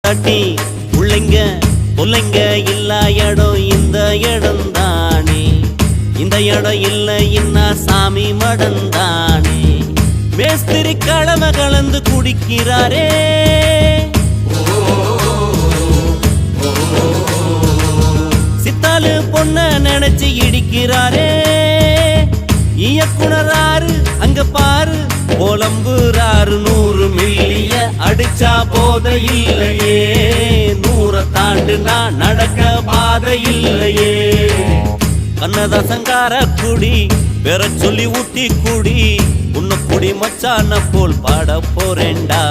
பொண்டாட்டி புள்ளைங்க புள்ளைங்க இல்ல இடம் இந்த இடம் தானே. இந்த இடம் இல்ல இன்னா சாமி மடம் தானே. மேஸ்திரி கடமை கலந்து குடிக்கிறாரே. சித்தாலு பொண்ண நினைச்சு இடிக்கிறாரே. இயக்குனராரு அங்க பாரு புலம்புறாரு. 100 மில்லிய அடிச்சா போத இல்லையே. 100 தாண்டுனா நடக்க பாதை இல்லையே. கண்ணதாசங்கார குடி பெற சொல்லி ஊத்தி குடி. உன்ன குடி மச்சான போல் பாட போறேன்டா.